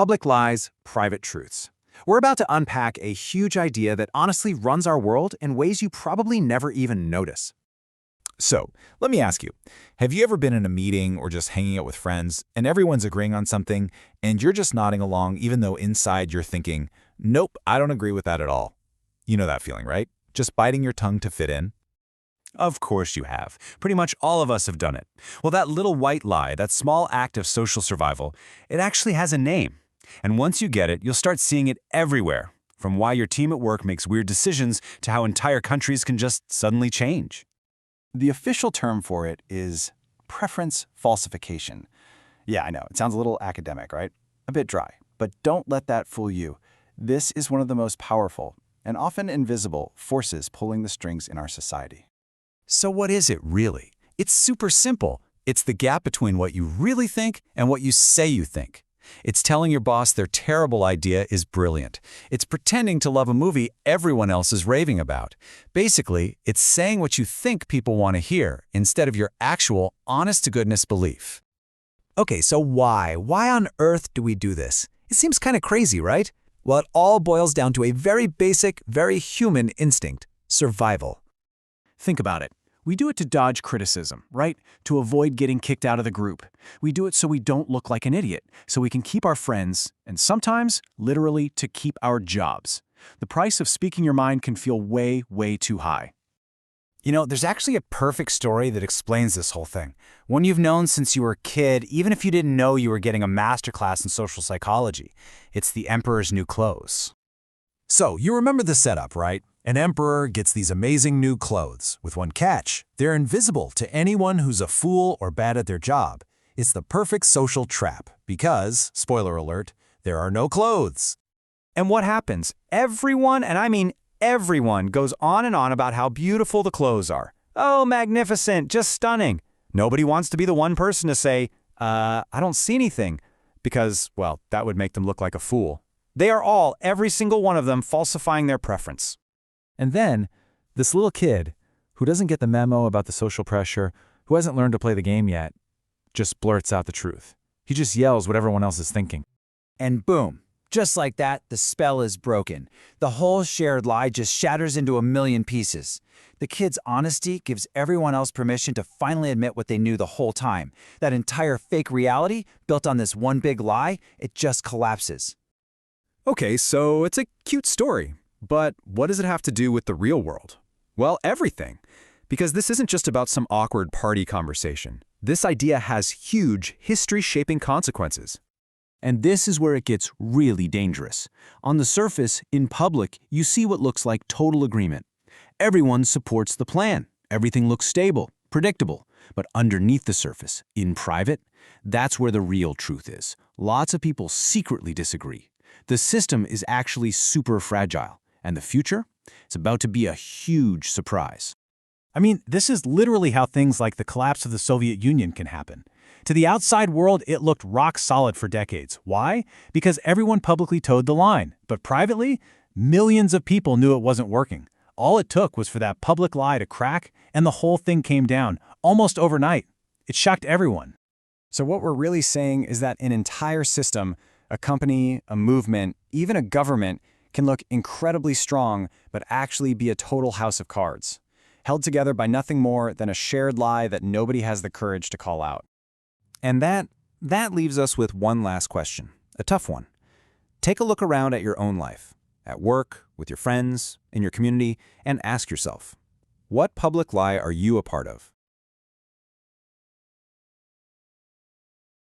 Public lies, private truths. We're about to unpack a huge idea that honestly runs our world in ways you probably never even notice. So, let me ask you, have you ever been in a meeting or just hanging out with friends and everyone's agreeing on something and you're just nodding along even though inside you're thinking, nope, I don't agree with that at all? You know that feeling, right? Just biting your tongue to fit in? Of course you have. Pretty much all of us have done it. Well, that little white lie, that small act of social survival, it actually has a name. And once you get it, you'll start seeing it everywhere, from why your team at work makes weird decisions to how entire countries can just suddenly change. The official term for it is preference falsification. Yeah, I know, it sounds a little academic, right? A bit dry, but don't let that fool you. This is one of the most powerful and often invisible forces pulling the strings in our society. So what is it really? It's super simple. It's the gap between what you really think and what you say you think. It's telling your boss their terrible idea is brilliant. It's pretending to love a movie everyone else is raving about. Basically, it's saying what you think people want to hear instead of your actual, honest-to-goodness belief. Okay, so why? Why on earth do we do this? It seems kind of crazy, right? Well, it all boils down to a very basic, very human instinct: survival. Think about it. We do it to dodge criticism, right? To avoid getting kicked out of the group. We do it so we don't look like an idiot, so we can keep our friends, and sometimes, literally, to keep our jobs. The price of speaking your mind can feel way, way too high. You know, there's actually a perfect story that explains this whole thing. One you've known since you were a kid, even if you didn't know you were getting a masterclass in social psychology. It's The Emperor's New Clothes. So, you remember the setup, right? An emperor gets these amazing new clothes, with one catch: they're invisible to anyone who's a fool or bad at their job. It's the perfect social trap, because, spoiler alert, there are no clothes. And what happens? Everyone, and I mean everyone, goes on and on about how beautiful the clothes are. Oh, magnificent, just stunning. Nobody wants to be the one person to say, I don't see anything, because, well, that would make them look like a fool. They are all, every single one of them, falsifying their preference. And then, this little kid, who doesn't get the memo about the social pressure, who hasn't learned to play the game yet, just blurts out the truth. He just yells what everyone else is thinking. And boom, just like that, the spell is broken. The whole shared lie just shatters into a million pieces. The kid's honesty gives everyone else permission to finally admit what they knew the whole time. That entire fake reality, built on this one big lie, it just collapses. Okay, so it's a cute story. But what does it have to do with the real world? Well, everything. Because this isn't just about some awkward party conversation. This idea has huge, history-shaping consequences. And this is where it gets really dangerous. On the surface, in public, you see what looks like total agreement. Everyone supports the plan. Everything looks stable, predictable. But underneath the surface, in private, that's where the real truth is. Lots of people secretly disagree. The system is actually super fragile. And the future? It's about to be a huge surprise. I mean, this is literally how things like the collapse of the Soviet Union can happen. To the outside world, it looked rock solid for decades. Why? Because everyone publicly towed the line. But privately, millions of people knew it wasn't working. All it took was for that public lie to crack, and the whole thing came down, almost overnight. It shocked everyone. So what we're really saying is that an entire system, a company, a movement, even a government, can look incredibly strong, but actually be a total house of cards, held together by nothing more than a shared lie that nobody has the courage to call out. And that leaves us with one last question, a tough one. Take a look around at your own life, at work, with your friends, in your community, and ask yourself, what public lie are you a part of?